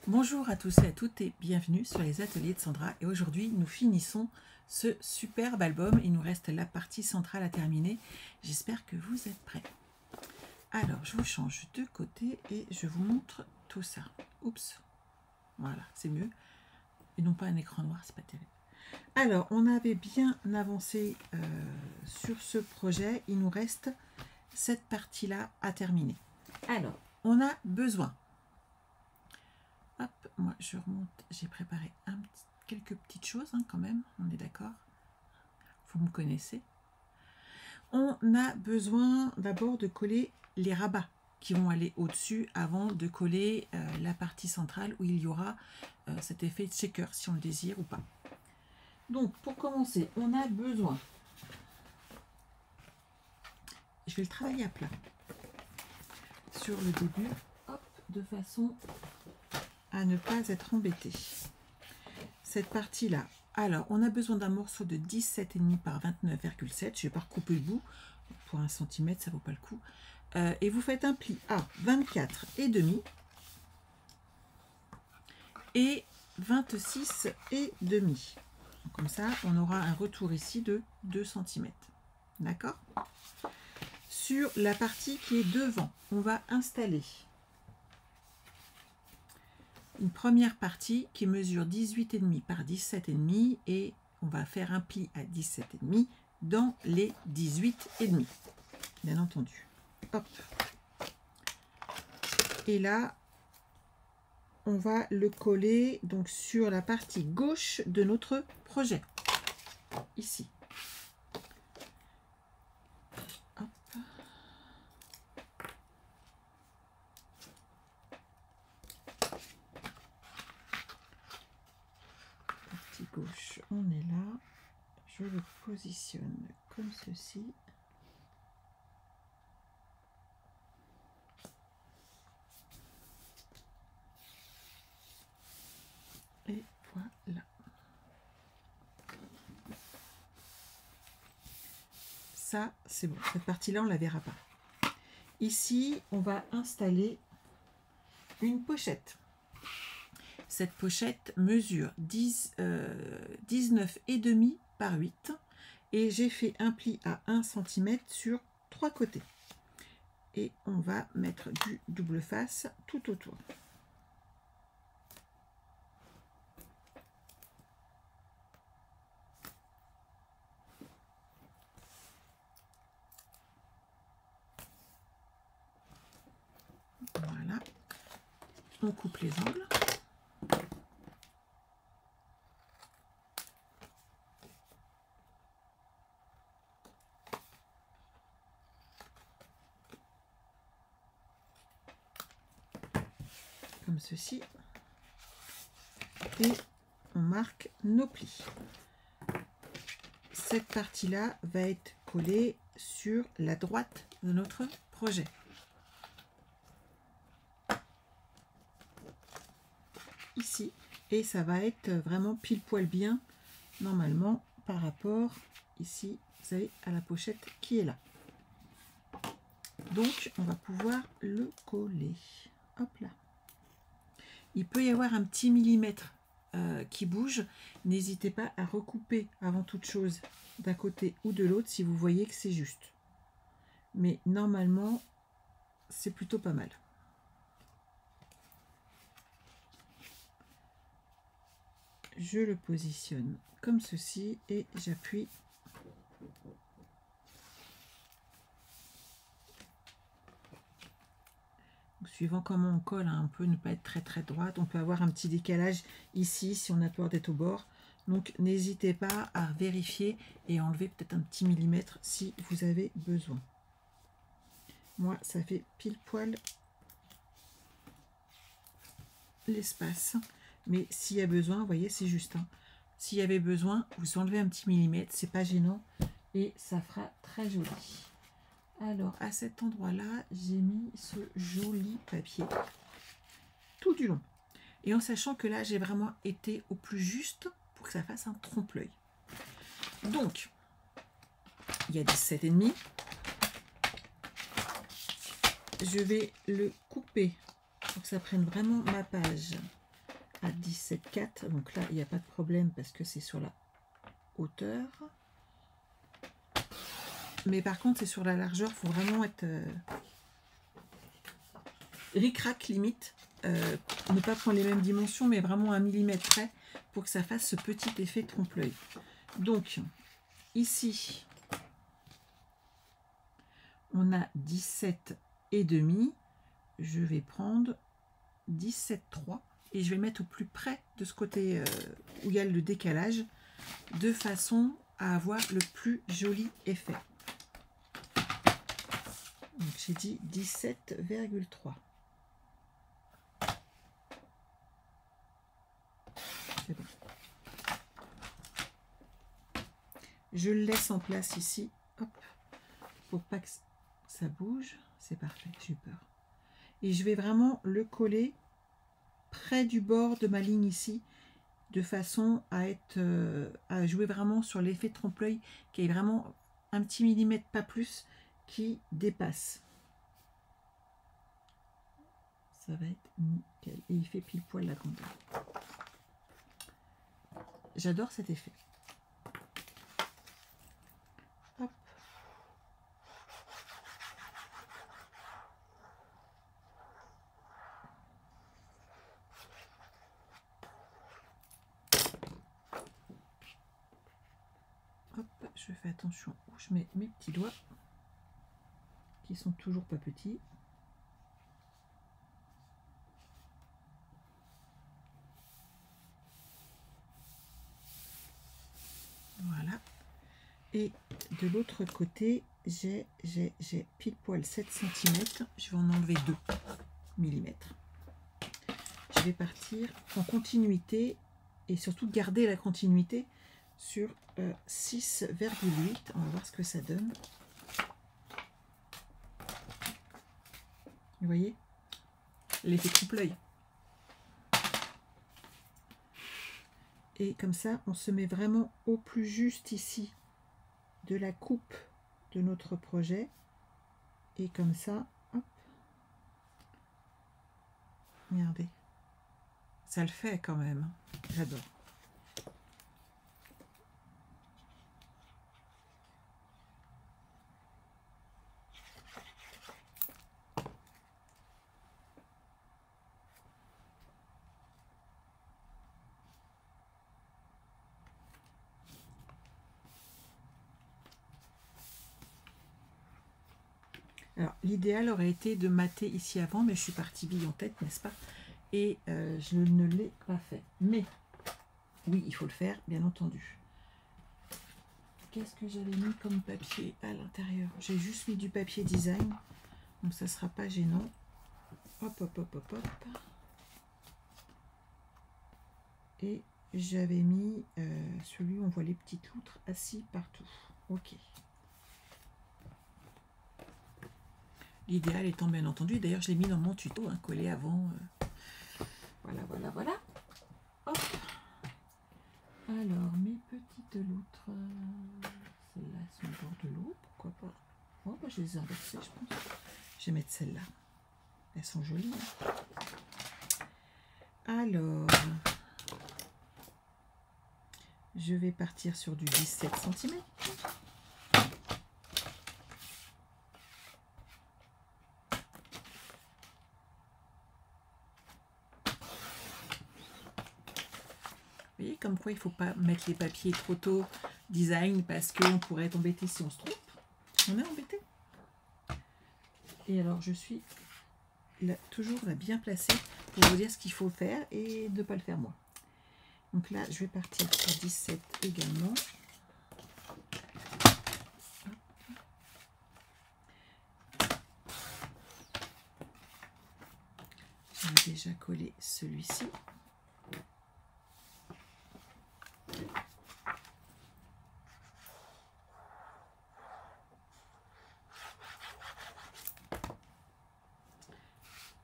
Bonjour à tous et à toutes et bienvenue sur les ateliers de Sandra. Et aujourd'hui, nous finissons ce superbe album. Il nous reste la partie centrale à terminer. J'espère que vous êtes prêts. Alors, je vous change de côté et je vous montre tout ça. Oups, voilà, c'est mieux. Et non pas un écran noir, c'est pas terrible. Alors, on avait bien avancé sur ce projet. Il nous reste cette partie-là à terminer. Alors, on a besoin... Hop, moi je remonte, j'ai préparé quelques petites choses quand même, on est d'accord? Vous me connaissez. On a besoin d'abord de coller les rabats qui vont aller au-dessus avant de coller la partie centrale où il y aura cet effet de shaker si on le désire ou pas. Donc pour commencer, on a besoin, je vais le travailler à plat sur le début, hop, de façon à ne pas être embêté. Cette partie là, alors on a besoin d'un morceau de 17,5 par 29,7. Je ne vais pas recouper le bout pour 1 cm, ça vaut pas le coup. Et vous faites un pli à 24,5 et 26,5. Comme ça on aura un retour ici de 2 cm. D'accord? Sur la partie qui est devant, on va installer une première partie qui mesure 18,5 par 17,5 et on va faire un pli à 17,5 dans les 18,5, bien entendu. Hop. Et là, on va le coller donc sur la partie gauche de notre projet, ici. Hop. Gauche, on est là, je le positionne comme ceci. Et voilà. Ça, c'est bon. Cette partie-là, on ne la verra pas. Ici, on va installer une pochette. Cette pochette mesure 19,5 par 8 et j'ai fait un pli à 1 cm sur 3 côtés. Et on va mettre du double face tout autour. Voilà. On coupe les angles. Comme ceci, et on marque nos plis. Cette partie là va être collée sur la droite de notre projet. Ici, et ça va être vraiment pile poil bien normalement par rapport ici, vous savez, à la pochette qui est là. Donc on va pouvoir le coller. Hop là. Il peut y avoir un petit millimètre qui bouge. N'hésitez pas à recouper avant toute chose d'un côté ou de l'autre si vous voyez que c'est juste. Mais normalement, c'est plutôt pas mal. Je le positionne comme ceci et j'appuie. Suivant comment on colle, on peut ne pas être très droite, on peut avoir un petit décalage ici si on a peur d'être au bord. Donc n'hésitez pas à vérifier et enlever peut-être un petit millimètre si vous avez besoin. Moi, ça fait pile poil l'espace. Mais s'il y a besoin, vous voyez, c'est juste. S'il y avait besoin, vous enlevez un petit millimètre, c'est pas gênant et ça fera très joli. Alors, à cet endroit-là, j'ai mis ce joli papier tout du long. Et en sachant que là, j'ai vraiment été au plus juste pour que ça fasse un trompe-l'œil. Donc, il y a 17,5. Je vais le couper pour que ça prenne vraiment ma page à 17,4. Donc là, il n'y a pas de problème parce que c'est sur la hauteur. Mais par contre, c'est sur la largeur. Il faut vraiment être ric-rac limite. Ne pas prendre les mêmes dimensions, mais vraiment 1 mm près pour que ça fasse ce petit effet trompe-l'œil. Donc, ici, on a 17,5. Je vais prendre 17,3 et je vais mettre au plus près de ce côté où il y a le décalage, de façon à avoir le plus joli effet. Donc j'ai dit 17,3. C'est bon. Je le laisse en place ici, hop, pour pas que ça bouge. C'est parfait, j'ai eu peur. Et je vais vraiment le coller près du bord de ma ligne ici, de façon à être à jouer vraiment sur l'effet trompe-l'œil, qui est vraiment un petit millimètre, pas plus, qui dépasse. Ça va être nickel. Et il fait pile poil la grandeur. J'adore cet effet. Hop. Hop, je fais attention où je mets mes petits doigts, qui sont toujours pas petits. Voilà. Et de l'autre côté, j'ai pile poil 7 cm. Je vais en enlever 2 mm. Je vais partir en continuité et surtout garder la continuité sur 6,8. On va voir ce que ça donne. Vous voyez l'effet trompe-l'œil. Et comme ça, on se met vraiment au plus juste ici de la coupe de notre projet. Et comme ça, hop, regardez, ça le fait quand même. J'adore. Alors, l'idéal aurait été de mater ici avant, mais je suis partie bille en tête, n'est-ce pas? Et je ne l'ai pas fait. Mais, oui, il faut le faire, bien entendu. Qu'est-ce que j'avais mis comme papier à l'intérieur? J'ai juste mis du papier design, donc ça ne sera pas gênant. Hop, hop, hop, hop, hop. Et j'avais mis celui où on voit les petites loutres assis partout. Ok. L'idéal étant bien entendu, d'ailleurs je l'ai mis dans mon tuto, hein, collé avant. Voilà, voilà, voilà. Hop. Alors, mes petites loutres, celles-là sont au bord de l'eau, pourquoi pas. Oh, bah, je les ai inversées, je pense. Je vais mettre celles-là. Elles sont jolies. Hein. Alors, je vais partir sur du 17 cm. Vous voyez, comme quoi il ne faut pas mettre les papiers trop tôt, design, parce qu'on pourrait être embêté si on se trompe. On est embêté. Et alors, je suis là, toujours là, bien placée pour vous dire ce qu'il faut faire et ne pas le faire moi. Donc là, je vais partir sur 17 également. J'ai déjà collé celui-ci.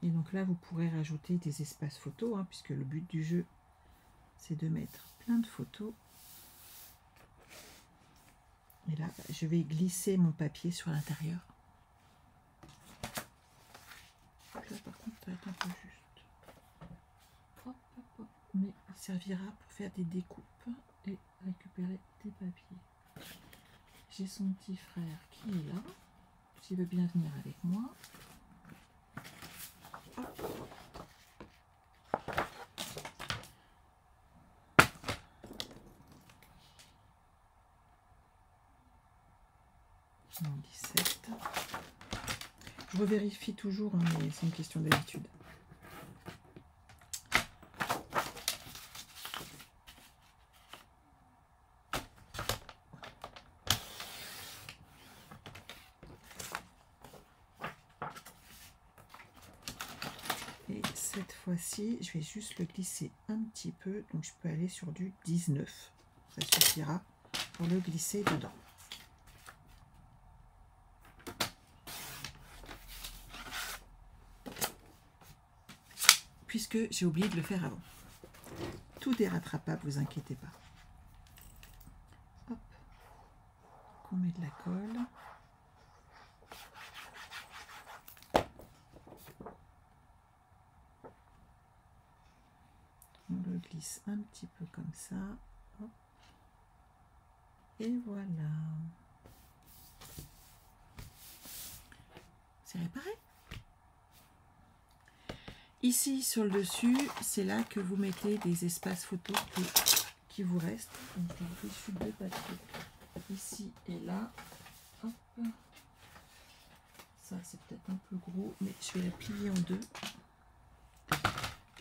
Et donc là, vous pourrez rajouter des espaces photos, hein, puisque le but du jeu, c'est de mettre plein de photos. Et là, je vais glisser mon papier sur l'intérieur. Là, par contre, ça va être un peu juste. Hop, hop, hop. servira pour faire des découpes et récupérer des papiers. J'ai son petit frère qui est là, s'il veut bien venir avec moi. Hop. Non, 17. Je revérifie toujours, hein, mais c'est une question d'habitude. Et cette fois-ci, je vais juste le glisser un petit peu. Donc je peux aller sur du 19. Ça suffira pour le glisser dedans. Puisque j'ai oublié de le faire avant. Tout est rattrapable, vous inquiétez pas. Hop. On met de la colle. On le glisse un petit peu comme ça. Hop. Et voilà. C'est réparé. Ici, sur le dessus, c'est là que vous mettez des espaces photos qui vous restent. Donc, je vous fais deux papiers. Ici et là. Hop. Ça, c'est peut-être un peu gros, mais je vais la plier en deux.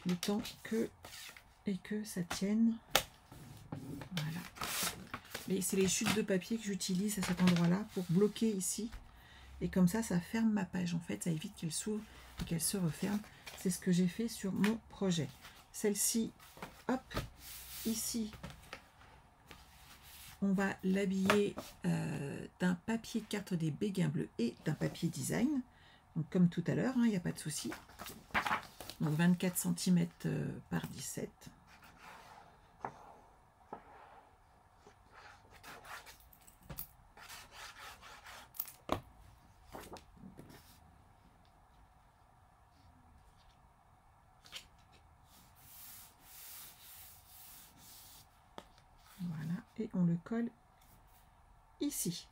Le temps que ça tienne. Voilà. Mais c'est les chutes de papier que j'utilise à cet endroit-là pour bloquer ici. Et comme ça ferme ma page. En fait, ça évite qu'elle s'ouvre et qu'elle se referme. C'est ce que j'ai fait sur mon projet. Celle-ci, hop, ici, on va l'habiller d'un papier carte des béguins bleus et d'un papier design. Donc, comme tout à l'heure, il n'y a pas de souci. Donc, 24 cm par 17. Voilà, et on le colle ici.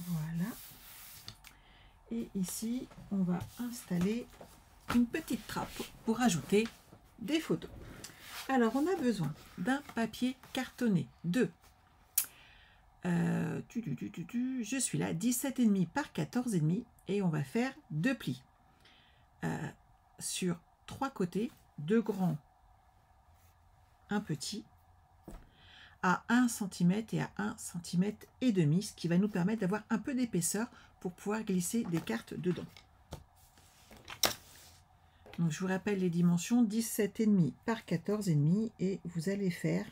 Voilà. Et ici, on va installer une petite trappe pour ajouter des photos. Alors, on a besoin d'un papier cartonné de, je suis là, 17,5 par 14,5 et on va faire deux plis sur trois côtés, deux grands, un petit, à 1 cm et à 1 cm et demi, ce qui va nous permettre d'avoir un peu d'épaisseur pour pouvoir glisser des cartes dedans. Donc je vous rappelle les dimensions, 17,5 par 14,5 et vous allez faire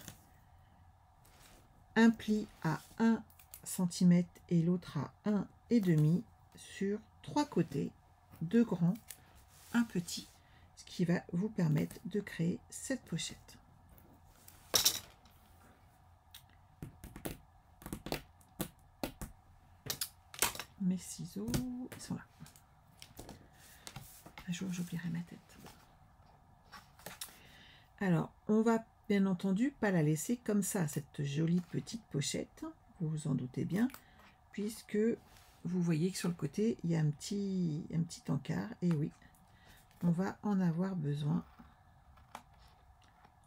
un pli à 1 cm et l'autre à 1,5 sur trois côtés, deux grands, un petit, ce qui va vous permettre de créer cette pochette. Mes ciseaux, ils sont là. Un jour, j'oublierai ma tête. Alors, on va bien entendu pas la laisser comme ça, cette jolie petite pochette. Vous vous en doutez bien, puisque vous voyez que sur le côté, il y a un petit encart. Et oui, on va en avoir besoin.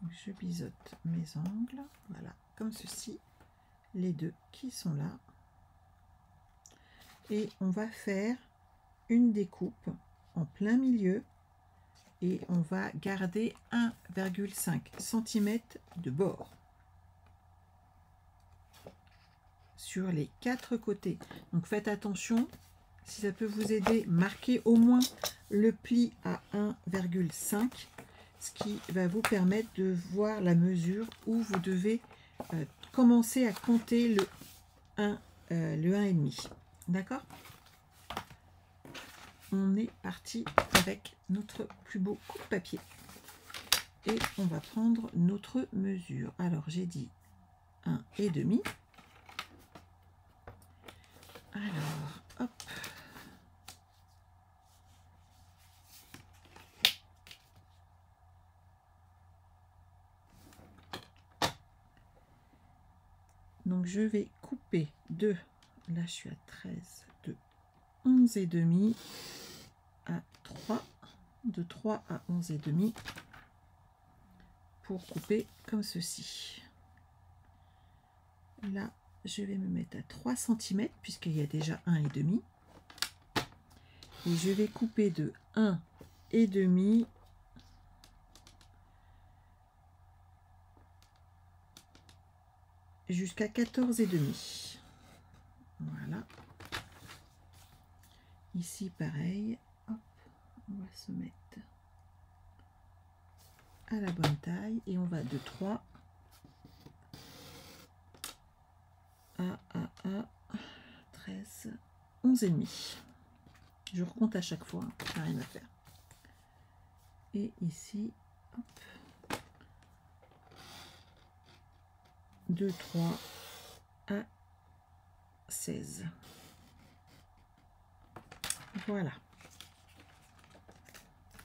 Donc, je biseaute mes angles. Voilà, comme ceci. Les deux qui sont là. Et on va faire une découpe en plein milieu et on va garder 1,5 cm de bord sur les quatre côtés. Donc faites attention, si ça peut vous aider, marquez au moins le pli à 1,5, ce qui va vous permettre de voir la mesure où vous devez commencer à compter le 1,5. D'accord? On est parti avec notre plus beau coup de papier. Et on va prendre notre mesure. Alors, j'ai dit 1,5. Alors, hop. Donc, je vais couper de, là je suis à 13, de 11,5 à 3, de 3 à 11,5 pour couper comme ceci. Là, je vais me mettre à 3 cm puisqu'il y a déjà 1,5. Et je vais couper de 1,5 jusqu'à 14,5. Voilà. Ici, pareil. Hop, on va se mettre à la bonne taille et on va de 3 à 13, 11,5. Je recompte à chaque fois, hein, rien à faire. Et ici, hop, de 3 à 16. Voilà.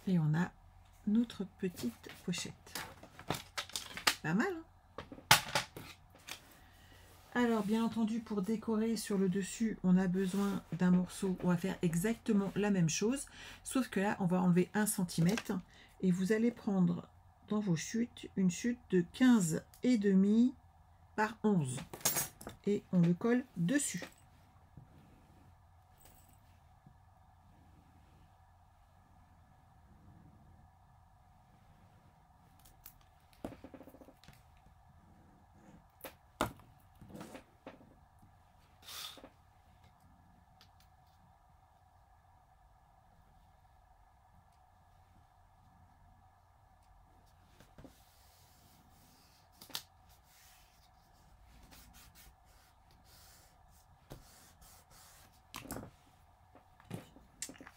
Et on a notre petite pochette. Pas mal, hein? Alors, bien entendu, pour décorer sur le dessus, on a besoin d'un morceau. On va faire exactement la même chose, sauf que là, on va enlever 1 cm et vous allez prendre dans vos chutes une chute de 15,5 par 11 et on le colle dessus.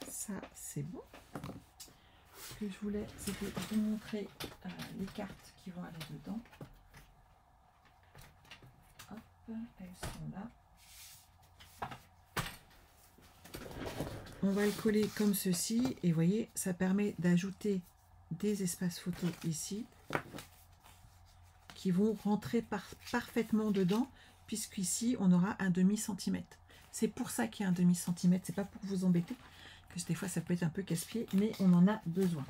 Ça, c'est bon. Ce que je voulais, c'était vous montrer les cartes qui vont aller dedans. Hop, elles sont là. On va le coller comme ceci. Et vous voyez, ça permet d'ajouter des espaces photos ici qui vont rentrer parfaitement dedans, puisqu'ici, on aura un demi-centimètre. C'est pour ça qu'il y a un demi-centimètre. C'est pas pour vous embêter. Des fois ça peut être un peu casse-pied, mais on en a besoin.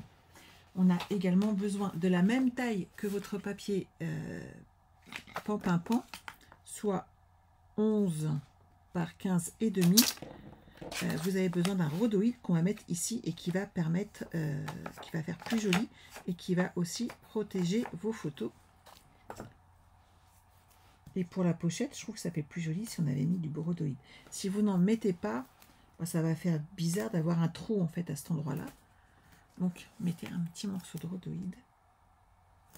On a également besoin de la même taille que votre papier pan, soit 11 par 15,5. Vous avez besoin d'un rhodoïde qu'on va mettre ici et qui va permettre, qui va faire plus joli et qui va aussi protéger vos photos. Et pour la pochette, je trouve que ça fait plus joli si on avait mis du rhodoïde. Si vous n'en mettez pas, ça va faire bizarre d'avoir un trou en fait à cet endroit là. Donc mettez un petit morceau de rhodoïde.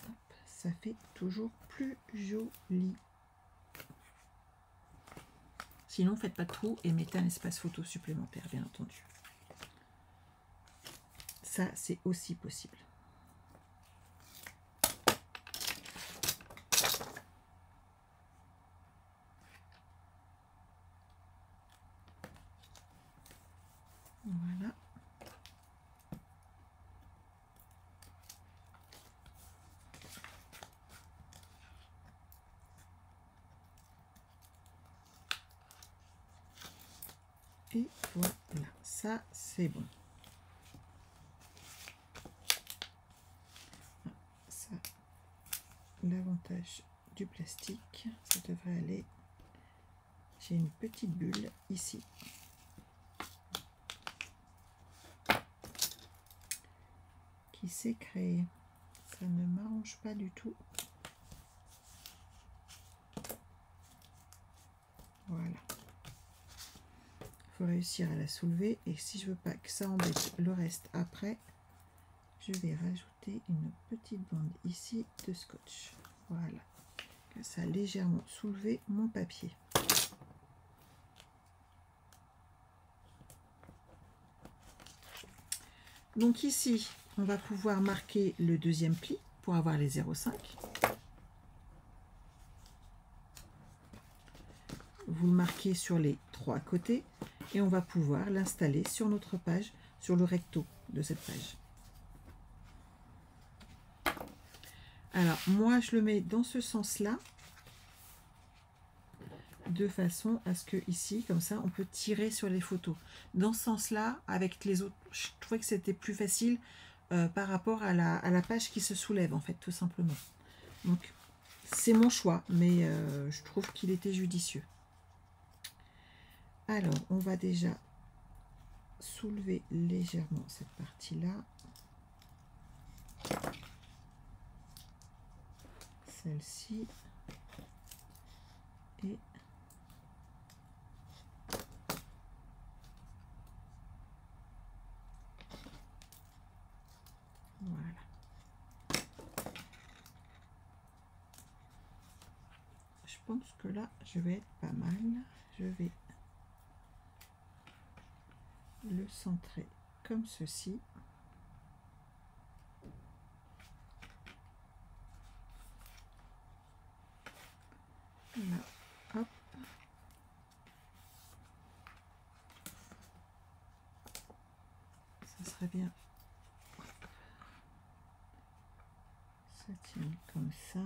Hop, ça fait toujours plus joli. Sinon faites pas de trou et mettez un espace photo supplémentaire, bien entendu. Ça c'est aussi possible. Voilà. Et voilà, ça c'est bon. Ça, l'avantage du plastique, ça devrait aller. J'ai une petite bulle ici. Qui s'est créé. Ça ne m'arrange pas du tout. Voilà. Il faut réussir à la soulever et si je veux pas que ça embête le reste après, je vais rajouter une petite bande ici de scotch. Voilà. Que ça a légèrement soulevé mon papier. Donc ici, on va pouvoir marquer le deuxième pli pour avoir les 0,5. Vous le marquez sur les 3 côtés et on va pouvoir l'installer sur notre page, sur le recto de cette page. Alors, moi, je le mets dans ce sens-là, de façon à ce que ici, comme ça, on peut tirer sur les photos. Dans ce sens-là, avec les autres, je trouvais que c'était plus facile par rapport à la page qui se soulève, en fait, tout simplement. Donc, c'est mon choix, mais je trouve qu'il était judicieux. Alors, on va déjà soulever légèrement cette partie-là. Celle-ci. Et voilà. Je pense que là, je vais être pas mal. Je vais le centrer comme ceci. Là, hop. Ça serait bien. Ça tient comme ça.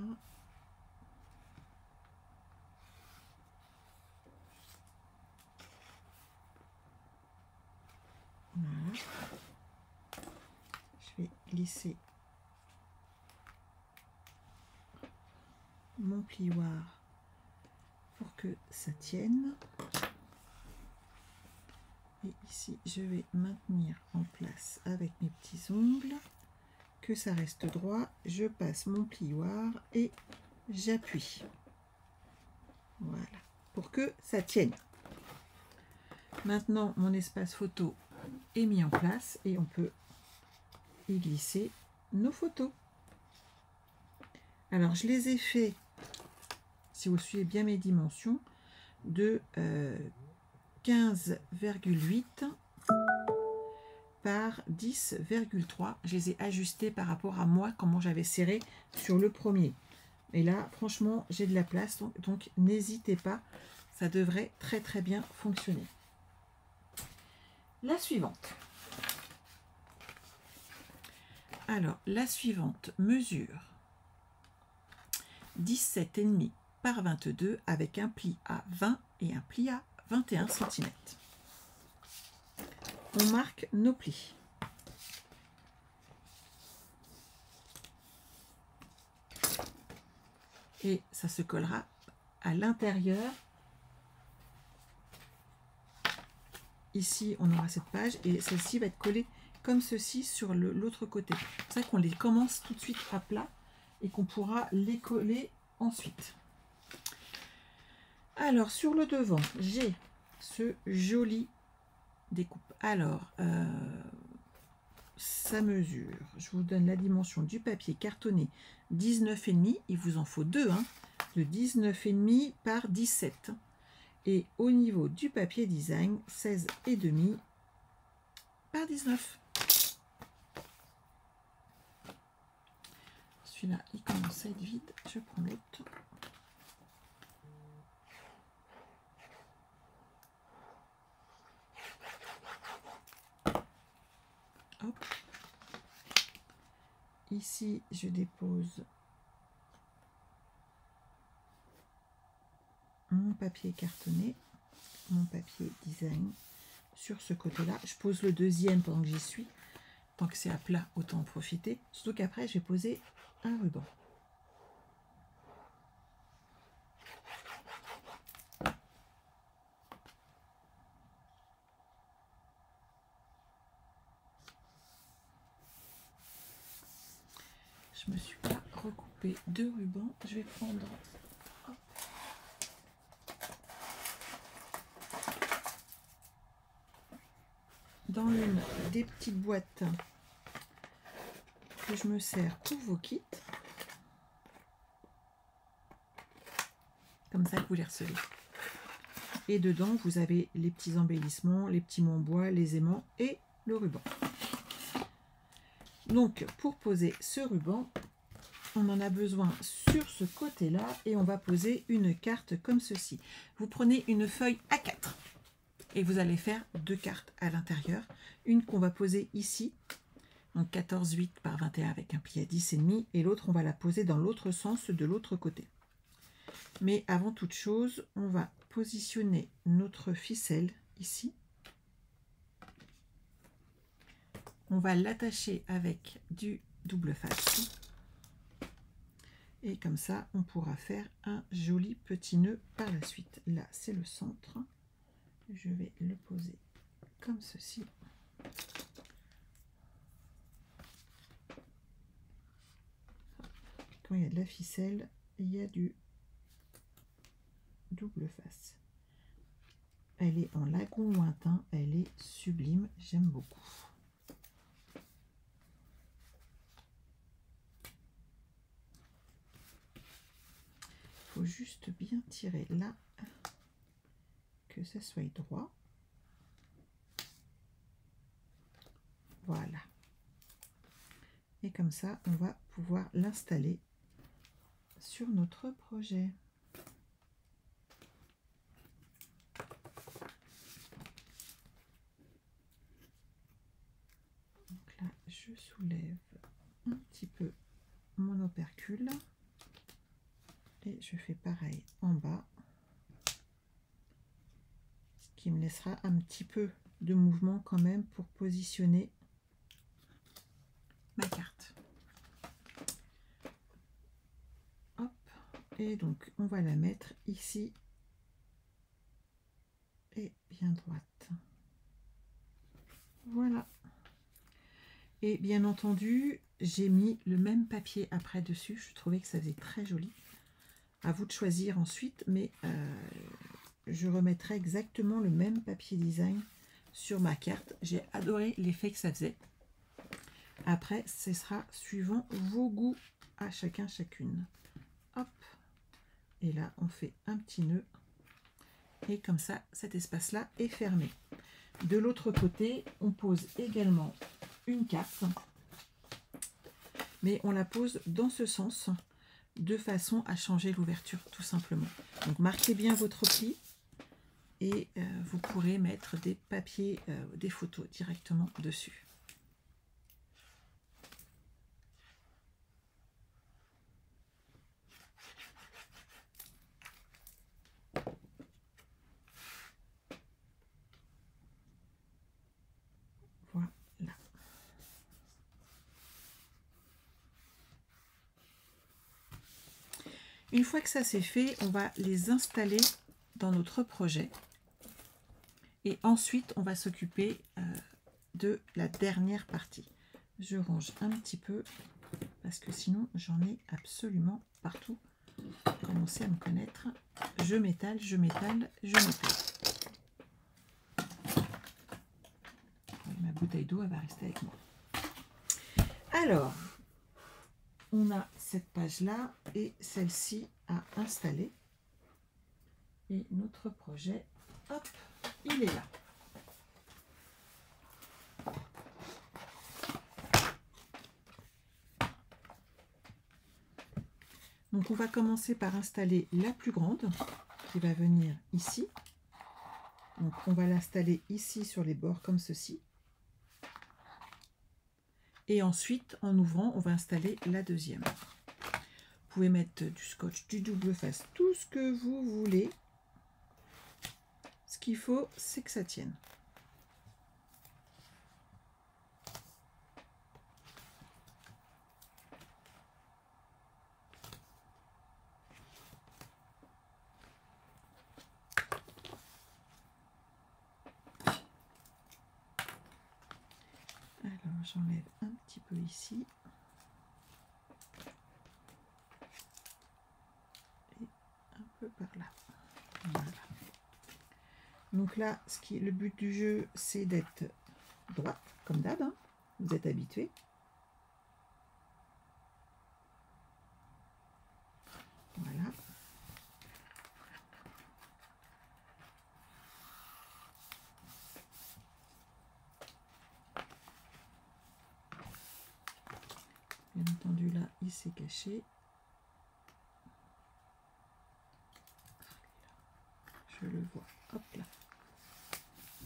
Voilà. Je vais glisser mon plioir pour que ça tienne. Et ici, je vais maintenir en place avec mes petits ongles, que ça reste droit. Je passe mon plioir et j'appuie. Voilà, pour que ça tienne. Maintenant, mon espace photo est mis en place et on peut y glisser nos photos. Alors, je les ai fait, si vous suivez bien mes dimensions, de 15,8 par 10,3. Je les ai ajustés par rapport à moi, comment j'avais serré sur le premier. Et là, franchement, j'ai de la place, donc n'hésitez pas, ça devrait très très bien fonctionner. La suivante. Alors, la suivante mesure 17,5 par 22 avec un pli à 20 et un pli à 21 cm. On marque nos plis. Et ça se collera à l'intérieur. Ici, on aura cette page et celle-ci va être collée comme ceci sur l'autre côté. C'est ça qu'on les commence tout de suite à plat et qu'on pourra les coller ensuite. Alors, sur le devant, j'ai ce joli découpe. Alors, ça mesure, je vous donne la dimension du papier cartonné 19,5, il vous en faut deux, hein, de 19,5 par 17. Et au niveau du papier design, 16,5 par 19. Celui-là, il commence à être vide, je prends l'autre. Hop. Ici, je dépose mon papier cartonné, mon papier design sur ce côté-là. Je pose le deuxième pendant que j'y suis. Tant que c'est à plat, autant en profiter. Surtout qu'après, je vais poser un ruban. Je me suis pas recoupé de ruban. Je vais prendre dans une des petites boîtes que je me sers pour vos kits. Comme ça que vous les recevez. Et dedans, vous avez les petits embellissements, les petits mots en bois, les aimants et le ruban. Donc, pour poser ce ruban, on en a besoin sur ce côté-là et on va poser une carte comme ceci. Vous prenez une feuille A4 et vous allez faire 2 cartes à l'intérieur. Une qu'on va poser ici, donc 14,8 par 21 avec un pli à 10,5 et l'autre, on va la poser dans l'autre sens de l'autre côté. Mais avant toute chose, on va positionner notre ficelle ici. On va l'attacher avec du double face. Et comme ça, on pourra faire un joli petit nœud par la suite. Là, c'est le centre. Je vais le poser comme ceci. Quand il y a de la ficelle, il y a du double face. Elle est en lagon lointain, elle est sublime, j'aime beaucoup. Il faut juste bien tirer là, que ça soit droit. Voilà. Et comme ça, on va pouvoir l'installer sur notre projet. Donc là, je soulève un petit peu mon opercule et je fais pareil en bas, ce qui me laissera un petit peu de mouvement quand même pour positionner ma carte. Hop, et donc on va la mettre ici et bien droite. Voilà. Et bien entendu, j'ai mis le même papier après dessus. Je trouvais que ça faisait très joli. À vous de choisir ensuite, mais je remettrai exactement le même papier design sur ma carte. J'ai adoré l'effet que ça faisait. Après, ce sera suivant vos goûts à chacun, chacune. Hop. Et là, on fait un petit nœud. Et comme ça, cet espace-là est fermé. De l'autre côté, on pose également une carte, mais on la pose dans ce sens de façon à changer l'ouverture tout simplement. Donc marquez bien votre pli et vous pourrez mettre des papiers, des photos directement dessus. Voilà. Une fois que ça c'est fait, on va les installer dans notre projet. Et ensuite, on va s'occuper de la dernière partie. Je range un petit peu parce que sinon, j'en ai absolument partout. Commencez à me connaître. Je m'étale, je m'étale, je m'étale. Ma bouteille d'eau, elle va rester avec moi. Alors, on a cette page-là et celle-ci à installer. Et notre projet, hop, il est là. Donc on va commencer par installer la plus grande qui va venir ici. Donc on va l'installer ici sur les bords comme ceci. Et ensuite, en ouvrant, on va installer la deuxième. Vous pouvez mettre du scotch, du double face, tout ce que vous voulez. Ce qu'il faut, c'est que ça tienne. Alors, j'enlève un petit peu ici. Et un peu par là. Voilà. Donc là, le but du jeu, c'est d'être droite, comme d'hab, hein. Vous êtes habitués. Voilà. laisser cacher. Je le vois, hop là.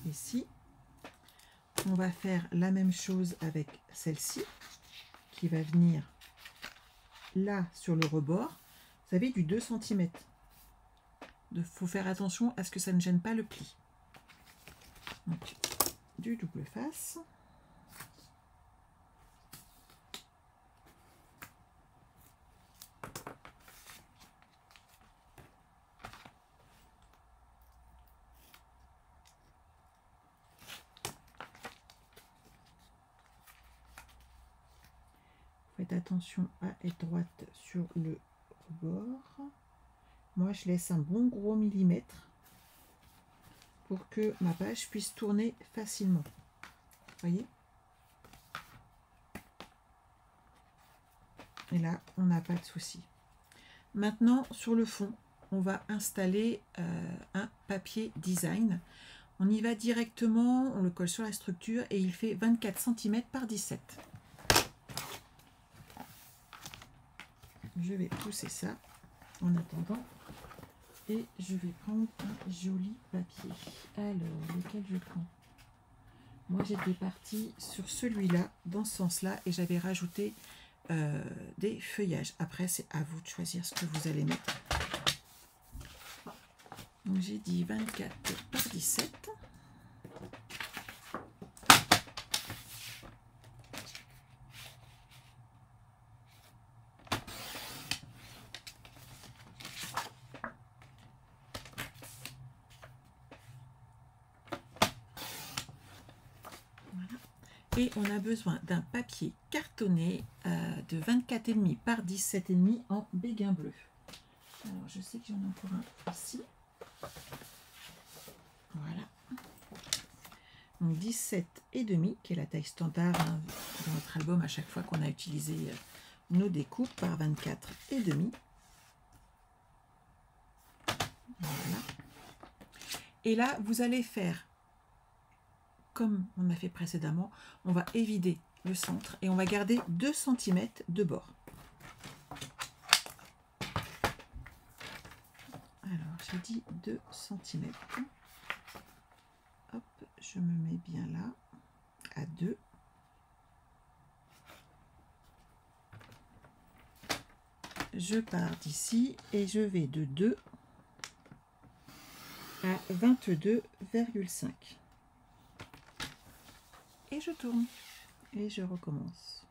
Ici, on va faire la même chose avec celle-ci, qui va venir là sur le rebord. Vous savez, du 2 cm. Il faut faire attention à ce que ça ne gêne pas le pli. Donc, du double face. Faites attention à être droite sur le rebord. Moi, je laisse un bon gros millimètre pour que ma page puisse tourner facilement. Vous voyez? Et là, on n'a pas de souci. Maintenant, sur le fond, on va installer un papier design. On y va directement, on le colle sur la structure et il fait 24 cm par 17. Je vais pousser ça en attendant et je vais prendre un joli papier. Alors, lequel je prends? Moi, j'étais partie sur celui-là, dans ce sens-là, et j'avais rajouté des feuillages. Après, c'est à vous de choisir ce que vous allez mettre. Donc, j'ai dit 24 par 17. Et on a besoin d'un papier cartonné de 24,5 par 17,5 en béguin bleu. Alors, je sais que j'en ai encore un ici. Voilà. Donc 17,5, qui est la taille standard hein, dans notre album à chaque fois qu'on a utilisé nos découpes, par 24,5. Voilà. Et là, vous allez faire comme on a fait précédemment, on va évider le centre et on va garder 2 cm de bord. Alors, j'ai dit 2 cm. Hop, je me mets bien là, à 2. Je pars d'ici et je vais de 2 à 22,5. Et je tourne et je recommence.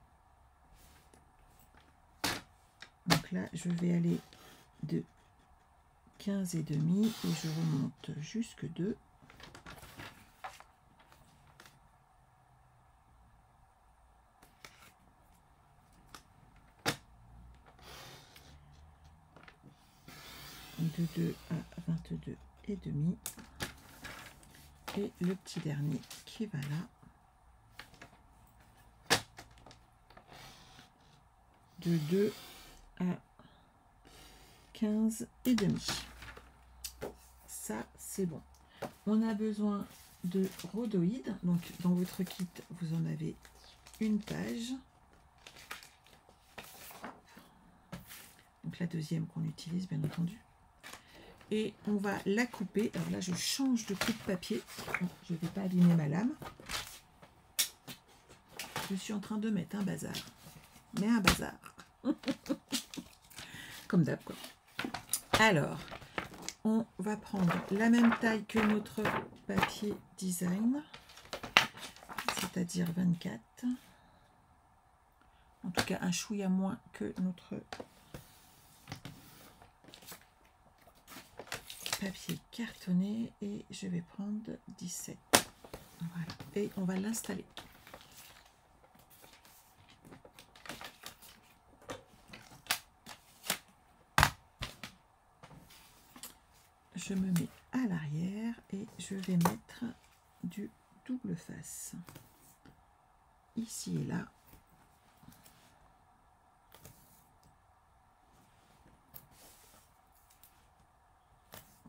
Donc là, je vais aller de 15,5 et je remonte jusque 2. De 2 à 22,5 et le petit dernier qui va là. De 2 à 15,5. Ça, c'est bon. On a besoin de rhodoïdes. Donc, dans votre kit, vous en avez une page. Donc, la deuxième qu'on utilise, bien entendu. Et on va la couper. Alors là, je change de coupe papier. Je ne vais pas abîmer ma lame. Je suis en train de mettre un bazar. Mais un bazar. Comme d'hab, quoi. Alors, on va prendre la même taille que notre papier design, c'est-à-dire 24. En tout cas, un chouïa moins que notre papier cartonné. Et je vais prendre 17. Voilà. Et on va l'installer. Je me mets à l'arrière et je vais mettre du double face ici et là.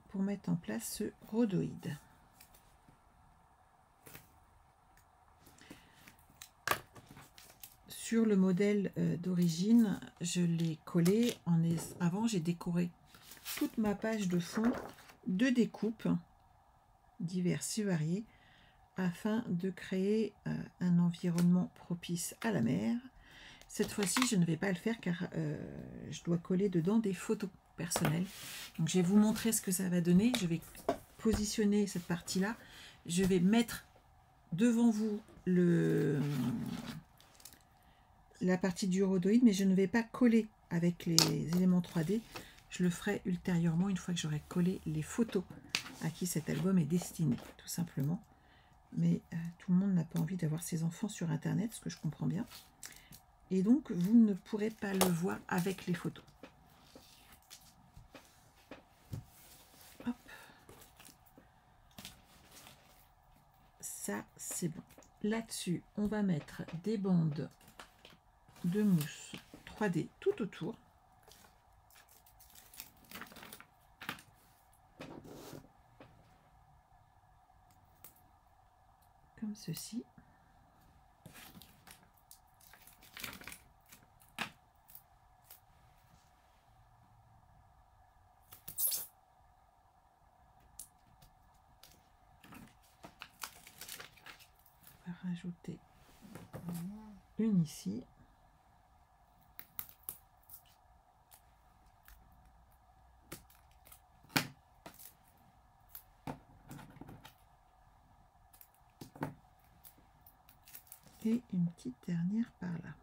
Pour mettre en place ce rhodoïde. sur le modèle d'origine, je l'ai collé. Avant, j'ai décoré toute ma page de fond de découpes diverses et variées afin de créer un environnement propice à la mer. Cette fois-ci, je ne vais pas le faire car je dois coller dedans des photos personnelles. Donc, je vais vous montrer ce que ça va donner. Je vais positionner cette partie-là. Je vais mettre devant vous la partie du rhodoïde, mais je ne vais pas coller avec les éléments 3D. Je le ferai ultérieurement une fois que j'aurai collé les photos à qui cet album est destiné, tout simplement. Mais tout le monde n'a pas envie d'avoir ses enfants sur Internet, ce que je comprends bien. Et donc, vous ne pourrez pas le voir avec les photos. Hop. Ça, c'est bon. Là-dessus, on va mettre des bandes de mousse 3D tout autour. Comme ceci. On va rajouter une ici. Et une petite dernière par là.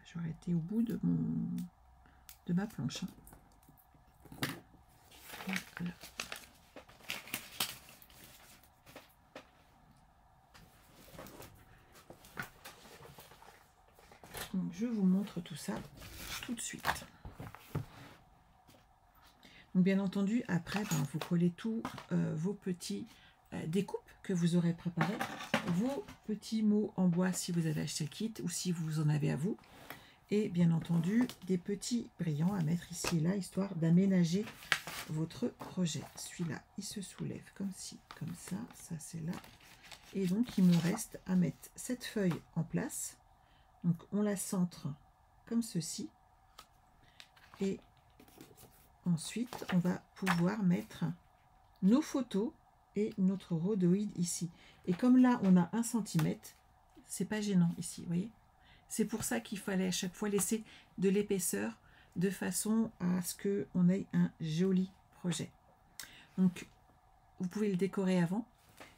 J'aurais été au bout de ma planche. Voilà. Donc je vous montre tout ça tout de suite. Donc bien entendu, après, vous collez tous vos petits découpes que vous aurez préparées, vos petits mots en bois si vous avez acheté le kit ou si vous en avez à vous, et bien entendu des petits brillants à mettre ici et là, histoire d'aménager votre projet. Celui-là, il se soulève comme ci, comme ça c'est là. Et donc, il me reste à mettre cette feuille en place. Donc, on la centre comme ceci. Et ensuite, on va pouvoir mettre nos photos et notre rhodoïde ici. Et comme là, on a 1 cm, c'est pas gênant ici, vous voyez. C'est pour ça qu'il fallait à chaque fois laisser de l'épaisseur de façon à ce qu'on ait un joli projet. Donc, vous pouvez le décorer avant.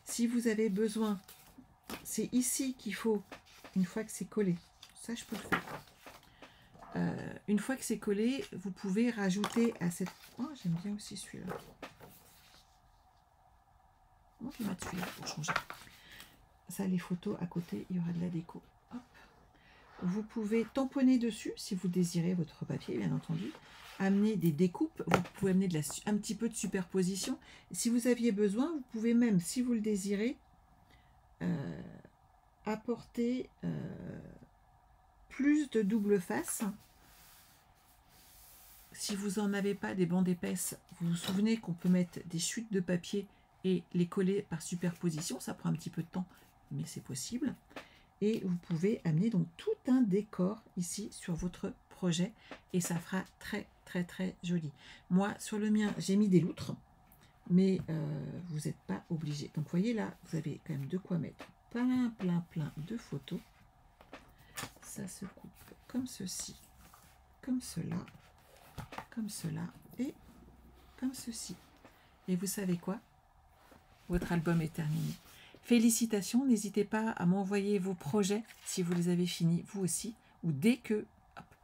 Si vous avez besoin, c'est ici qu'il faut, une fois que c'est collé, ça je peux le faire. Une fois que c'est collé, vous pouvez rajouter à cette... Oh, j'aime bien aussi celui-là. On va mettre celui-là pour changer. Ça, les photos à côté, il y aura de la déco. Hop. Vous pouvez tamponner dessus si vous désirez votre papier, bien entendu. Amener des découpes, vous pouvez amener un petit peu de superposition. Si vous aviez besoin, vous pouvez même, si vous le désirez, apporter plus de double face. Si vous n'en avez pas des bandes épaisses, vous vous souvenez qu'on peut mettre des chutes de papier et les coller par superposition. Ça prend un petit peu de temps, mais c'est possible. Et vous pouvez amener donc tout un décor ici sur votre projet et ça fera très très très joli. Moi sur le mien j'ai mis des loutres, mais vous n'êtes pas obligé. Donc vous voyez là, vous avez quand même de quoi mettre plein de photos. Ça se coupe comme ceci, comme cela et comme ceci. Et vous savez quoi? Votre album est terminé. Félicitations, n'hésitez pas à m'envoyer vos projets si vous les avez finis, vous aussi, ou dès que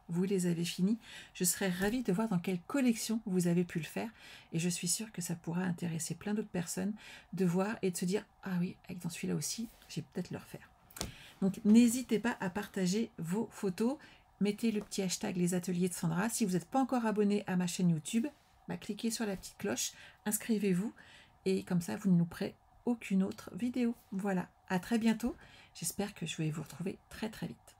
vous les avez finis. Je serais ravie de voir dans quelle collection vous avez pu le faire et je suis sûre que ça pourra intéresser plein d'autres personnes de voir et de se dire « Ah oui, avec dans celui-là aussi, j'ai peut-être le refaire ». Donc n'hésitez pas à partager vos photos, mettez le petit hashtag les ateliers de Sandra. Si vous n'êtes pas encore abonné à ma chaîne YouTube, cliquez sur la petite cloche, inscrivez-vous et comme ça vous ne louperez aucune autre vidéo. Voilà, à très bientôt. J'espère que je vais vous retrouver très très vite.